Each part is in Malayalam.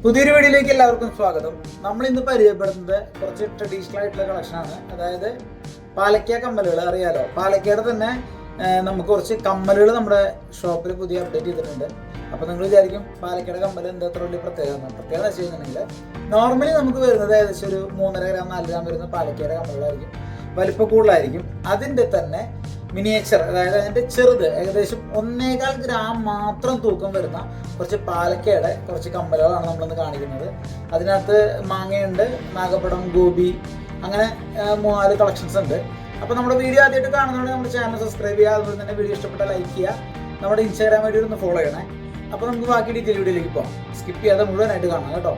പുതിയൊരു വീഡിയോയിലേക്ക് എല്ലാവർക്കും സ്വാഗതം. നമ്മൾ ഇന്ന് പരിചയപ്പെടുന്നത് കുറച്ച് ട്രഡീഷണൽ ആയിട്ടുള്ള കളക്ഷനാണ്. അതായത് പാലക്ക കമ്മലുകൾ. അറിയാലോ, പാലക്കയുടെ തന്നെ നമുക്ക് കുറച്ച് കമ്മലുകൾ നമ്മുടെ ഷോപ്പിൽ പുതിയ അപ്ഡേറ്റ് ചെയ്തിട്ടുണ്ട്. അപ്പോൾ നിങ്ങൾ വിചാരിക്കും പാലക്കയുടെ കമ്മൽ എന്താ അത്ര വലിയ പ്രത്യേകത എന്ന് വെച്ച് കഴിഞ്ഞിട്ടുണ്ടെങ്കിൽ, നോർമലി നമുക്ക് വരുന്നത് ഏകദേശം ഒരു 3.5 ഗ്രാം 4 ഗ്രാം വരുന്ന പാലക്കയുടെ കമ്മലുകളായിരിക്കും. വലിപ്പം കൂടുതലായിരിക്കും. അതിൻ്റെ തന്നെ മിനിയേച്ചർ, അതായത് അതിൻ്റെ ചെറുത്, ഏകദേശം 1.25 ഗ്രാം മാത്രം തൂക്കം വരുന്ന കുറച്ച് പാലക്കയുടെ കുറച്ച് കമ്മലുകളാണ് നമ്മളിന്ന് കാണിക്കുന്നത്. അതിനകത്ത് മാങ്ങയുണ്ട്, നാഗപ്പടം, ഗോപി, അങ്ങനെ 3-4 കളക്ഷൻസ് ഉണ്ട്. അപ്പോൾ നമ്മുടെ വീഡിയോ ആദ്യമായിട്ട് കാണുന്നതുകൊണ്ട് നമ്മുടെ ചാനൽ സബ്സ്ക്രൈബ് ചെയ്യുക. അതുപോലെ തന്നെ വീഡിയോ ഇഷ്ടപ്പെട്ടാൽ ലൈക്ക് ചെയ്യുക. നമ്മുടെ ഇൻസ്റ്റാഗ്രാം ഐഡി ഒന്ന് ഫോളോ ചെയ്യണേ. അപ്പോൾ നമുക്ക് ബാക്കി ഡീറ്റെയിൽ വീഡിയോയിലേക്ക് പോകാം. സ്കിപ്പ് ചെയ്യാതെ മുഴുവനായിട്ട് കാണാം കേട്ടോ.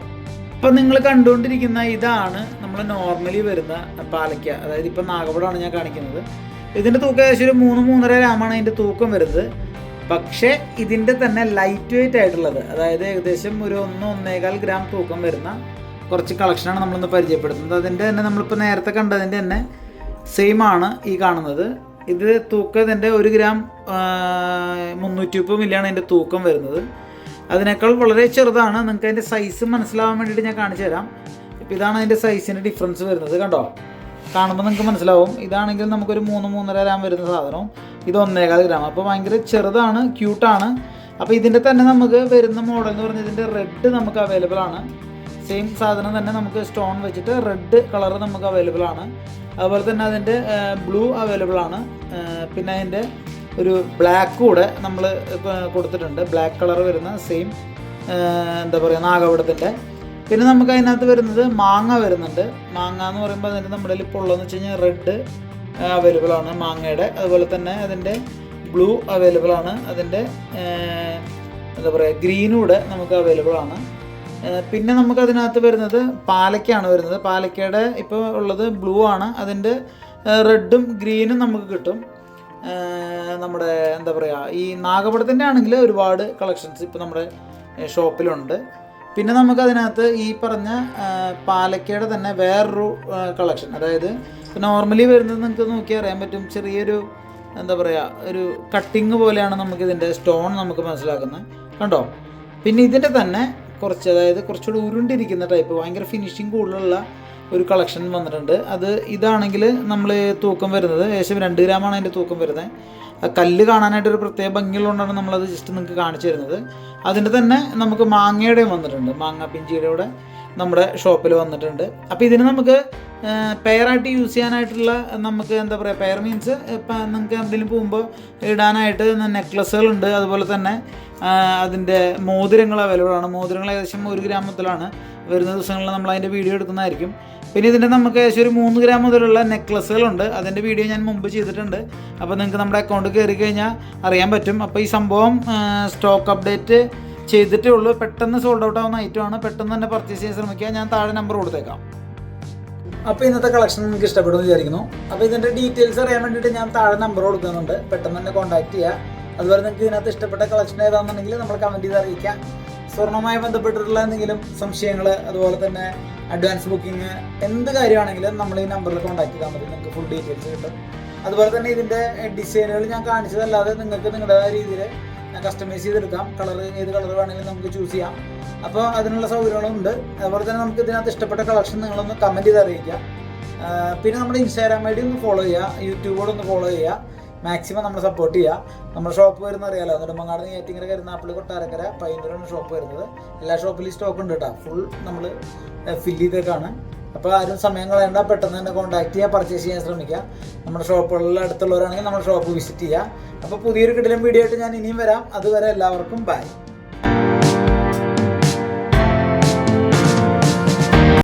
അപ്പോൾ നിങ്ങൾ കണ്ടുകൊണ്ടിരിക്കുന്ന ഇതാണ് നമ്മൾ നോർമലി വരുന്ന പാലക്ക. അതായത് ഇപ്പോൾ നാഗപ്പടമാണ് ഞാൻ കാണിക്കുന്നത്. ഇതിൻ്റെ തൂക്കം ഏകദേശം ഒരു 3-3.5 ഗ്രാമാണ് അതിൻ്റെ തൂക്കം വരുന്നത്. പക്ഷേ ഇതിൻ്റെ തന്നെ ലൈറ്റ് വെയിറ്റ് ആയിട്ടുള്ളത്, അതായത് ഏകദേശം ഒരു 1-1.25 ഗ്രാം തൂക്കം വരുന്ന കുറച്ച് കളക്ഷനാണ് നമ്മളിന്ന് പരിചയപ്പെടുത്തുന്നത്. അതിൻ്റെ തന്നെ നമ്മളിപ്പോൾ നേരത്തെ കണ്ടതിൻ്റെ തന്നെ സെയിം ആണ് ഈ കാണുന്നത്. ഇത് തൂക്കം ഇതിൻ്റെ 1 ഗ്രാം 330 മില്ലിയാണ് അതിൻ്റെ തൂക്കം വരുന്നത്. അതിനേക്കാൾ വളരെ ചെറുതാണ്. നിങ്ങൾക്ക് അതിൻ്റെ സൈസ് മനസ്സിലാവാൻ വേണ്ടിയിട്ട് ഞാൻ കാണിച്ചു തരാം. ഇപ്പോൾ ഇതാണ് അതിൻ്റെ സൈസിൻ്റെ ഡിഫറൻസ് വരുന്നത്. കണ്ടോ, കാണുമ്പോൾ നിങ്ങൾക്ക് മനസ്സിലാവും. ഇതാണെങ്കിൽ നമുക്കൊരു 3-3.5 ഗ്രാം വരുന്ന സാധനവും ഇത് 1.25 ഗ്രാം. അപ്പോൾ ഭയങ്കര ചെറുതാണ്, ക്യൂട്ടാണ്. അപ്പോൾ ഇതിൻ്റെ തന്നെ നമുക്ക് വരുന്ന മോഡൽ എന്ന് പറഞ്ഞാൽ ഇതിൻ്റെ റെഡ് നമുക്ക് അവൈലബിൾ ആണ്. സെയിം സാധനം തന്നെ നമുക്ക് സ്റ്റോൺ വെച്ചിട്ട് റെഡ് കളർ നമുക്ക് അവൈലബിൾ ആണ്. അതുപോലെ തന്നെ അതിൻ്റെ ബ്ലൂ അവൈലബിൾ ആണ്. പിന്നെ അതിൻ്റെ ഒരു ബ്ലാക്ക് കൂടെ നമ്മൾ കൊടുത്തിട്ടുണ്ട്. ബ്ലാക്ക് കളർ വരുന്ന സെയിം എന്താ പറയുക നാഗപടത്തിൻ്റെ. പിന്നെ നമുക്ക് അതിനകത്ത് വരുന്നത് മാങ്ങ വരുന്നുണ്ട്. മാങ്ങ എന്ന് പറയുമ്പോൾ അതിൻ്റെ നമ്മുടെ ഇപ്പോൾ ഉള്ളതെന്ന് വെച്ച് കഴിഞ്ഞാൽ റെഡ് അവൈലബിൾ ആണ് മാങ്ങയുടെ. അതുപോലെ തന്നെ അതിൻ്റെ ബ്ലൂ അവൈലബിൾ ആണ്. അതിൻ്റെ എന്താ പറയുക ഗ്രീനൂടെ നമുക്ക് അവൈലബിൾ ആണ്. പിന്നെ നമുക്ക് അതിനകത്ത് വരുന്നത് പാലക്കയാണ് വരുന്നത്. പാലക്കയുടെ ഇപ്പോൾ ഉള്ളത് ബ്ലൂ ആണ്. അതിൻ്റെ റെഡും ഗ്രീനും നമുക്ക് കിട്ടും. നമ്മുടെ എന്താ പറയുക, ഈ നാഗപടത്തിൻ്റെ ആണെങ്കിൽ ഒരുപാട് കളക്ഷൻസ് ഇപ്പോൾ നമ്മുടെ ഷോപ്പിലുണ്ട്. പിന്നെ നമുക്കതിനകത്ത് ഈ പറഞ്ഞ പാലക്കയുടെ തന്നെ വേറൊരു കളക്ഷൻ, അതായത് നോർമലി വരുന്നത് നിങ്ങൾക്ക് നോക്കിയാൽ അറിയാൻ പറ്റും. ചെറിയൊരു എന്താ പറയുക, ഒരു കട്ടിങ് പോലെയാണ് നമുക്കിതിൻ്റെ സ്റ്റോൺ നമുക്ക് മനസ്സിലാക്കുന്നത്. കണ്ടോ. പിന്നെ ഇതിൻ്റെ തന്നെ കുറച്ച്, അതായത് കുറച്ചുകൂടി ഉരുണ്ടിരിക്കുന്ന ടൈപ്പ്, ഭയങ്കര ഫിനിഷിങ് കൂടുതലുള്ള ഒരു കളക്ഷൻ വന്നിട്ടുണ്ട്. അത് ഇതാണെങ്കിൽ നമ്മൾ തൂക്കം വരുന്നത് ഏകദേശം 2 ഗ്രാമാണ് അതിൻ്റെ തൂക്കം വരുന്നത്. ആ കല്ല് കാണാനായിട്ടൊരു പ്രത്യേക ഭംഗിയുള്ളതുകൊണ്ടാണ് നമ്മളത് ജസ്റ്റ് നിങ്ങൾക്ക് കാണിച്ചു തരുന്നത്. അതിൻ്റെ തന്നെ നമുക്ക് മാങ്ങയുടെയും വന്നിട്ടുണ്ട്. മാങ്ങ പിഞ്ചിയുടെ കൂടെ നമ്മുടെ ഷോപ്പിൽ വന്നിട്ടുണ്ട്. അപ്പോൾ ഇതിന് നമുക്ക് പെയറായിട്ട് യൂസ് ചെയ്യാനായിട്ടുള്ള, നമുക്ക് എന്താ പറയുക, പെയർ മീൻസ് ഇപ്പം നിങ്ങൾക്ക് എന്തെങ്കിലും പോകുമ്പോൾ ഇടാനായിട്ട് നെക്ലസുകളുണ്ട്. അതുപോലെ തന്നെ അതിൻ്റെ മോതിരങ്ങൾ അവൈലബിൾ ആണ്. മോതിരങ്ങൾ ഏകദേശം 1 ഗ്രാം മുതലാണ്. വരുന്ന ദിവസങ്ങളിൽ നമ്മൾ അതിൻ്റെ വീഡിയോ എടുക്കുന്നതായിരിക്കും. പിന്നെ ഇതിൻ്റെ നമുക്ക് ഏകദേശം ഒരു 3 ഗ്രാം മുതലുള്ള നെക്ലസുകളുണ്ട്. അതിൻ്റെ വീഡിയോ ഞാൻ മുമ്പ് ചെയ്തിട്ടുണ്ട്. അപ്പോൾ നിങ്ങൾക്ക് നമ്മുടെ അക്കൗണ്ട് കയറി കഴിഞ്ഞാൽ അറിയാൻ പറ്റും. അപ്പോൾ ഈ സംഭവം സ്റ്റോക്ക് അപ്ഡേറ്റ് ചെയ്തിട്ടേ ഉള്ളൂ. പെട്ടെന്ന് സോൾഡ് ഔട്ട് ആവുന്ന ഐറ്റമാണ്. പെട്ടെന്ന് തന്നെ പർച്ചേസ് ചെയ്യാൻ ശ്രമിക്കുക. ഞാൻ താഴെ നമ്പർ കൊടുത്തേക്കാം. അപ്പോൾ ഇന്നത്തെ കളക്ഷൻ നിങ്ങൾക്ക് ഇഷ്ടപ്പെടുമെന്ന് വിചാരിക്കുന്നു. അപ്പോൾ ഇതിൻ്റെ ഡീറ്റെയിൽസ് അറിയാൻ വേണ്ടിയിട്ട് ഞാൻ താഴെ നമ്പർ കൊടുക്കുന്നുണ്ട്. പെട്ടെന്ന് തന്നെ കോൺടാക്ട് ചെയ്യുക. അതുപോലെ നിങ്ങൾക്ക് ഇതിനകത്ത് ഇഷ്ടപ്പെട്ട കളക്ഷൻ ഏതാണെന്നുണ്ടെങ്കിൽ നമ്മൾ കമൻറ്റ് ചെയ്ത് അറിയിക്കാം. സ്വർണ്ണവുമായി ബന്ധപ്പെട്ടിട്ടുള്ള എന്തെങ്കിലും സംശയങ്ങൾ, അതുപോലെ തന്നെ അഡ്വാൻസ് ബുക്കിംഗ്, എന്ത് കാര്യമാണെങ്കിലും നമ്മൾ ഈ നമ്പറിൽ കോൺടാക്ട് ചെയ്താൽ മതി. നിങ്ങൾക്ക് ഫുൾ ഡീറ്റെയിൽസ് കിട്ടും. അതുപോലെ തന്നെ ഇതിൻ്റെ ഡിസൈനുകൾ ഞാൻ കാണിച്ചതല്ലാതെ നിങ്ങൾക്ക് നിങ്ങളുടേതായ രീതിയിൽ കസ്റ്റമൈസ് ചെയ്തെടുക്കാം. ഏത് കളർ വേണമെങ്കിലും നമുക്ക് ചൂസ് ചെയ്യാം. അപ്പോൾ അതിനുള്ള സൗകര്യങ്ങളും ഉണ്ട്. അതുപോലെ തന്നെ നമുക്ക് ഇതിനകത്ത് ഇഷ്ടപ്പെട്ട കളക്ഷൻ നിങ്ങളൊന്ന് കമൻറ്റ് ചെയ്ത് അറിയിക്കാം. പിന്നെ നമ്മുടെ ഇൻസ്റ്റാഗ്രാം ഐ ഡി ഒന്ന് ഫോളോ ചെയ്യുക, യൂട്യൂബോട് ഒന്ന് ഫോളോ ചെയ്യുക. മാക്സിമം നമ്മൾ സപ്പോർട്ട് ചെയ്യുക. നമ്മുടെ ഷോപ്പ് വരുന്ന അറിയാലോ, നെടുമങ്ങാട്, നെയ്യാറ്റിൻകര, കരുനാഗപ്പള്ളി, കൊട്ടാരക്കര, പയ്യന്നൂരാണ് ഷോപ്പ് വരുന്നത്. എല്ലാ ഷോപ്പിലും സ്റ്റോക്ക് ഉണ്ട് കേട്ടോ. ഫുൾ നമ്മൾ ഫില്ല് ചെയ്തേക്കാണ്. അപ്പോൾ ആരും സമയം കളയേണ്ട, പെട്ടെന്ന് തന്നെ കോൺടാക്ട് ചെയ്യുക, പർച്ചേസ് ചെയ്യാൻ ശ്രമിക്കുക. നമ്മുടെ ഷോപ്പുകളിൽ അടുത്തുള്ളവരാണെങ്കിൽ നമ്മുടെ ഷോപ്പ് വിസിറ്റ് ചെയ്യുക. അപ്പോൾ പുതിയൊരു കിടിലൻ വീഡിയോ ആയിട്ട് ഞാൻ ഇനിയും വരാം. അതുവരെ എല്ലാവർക്കും ബൈ.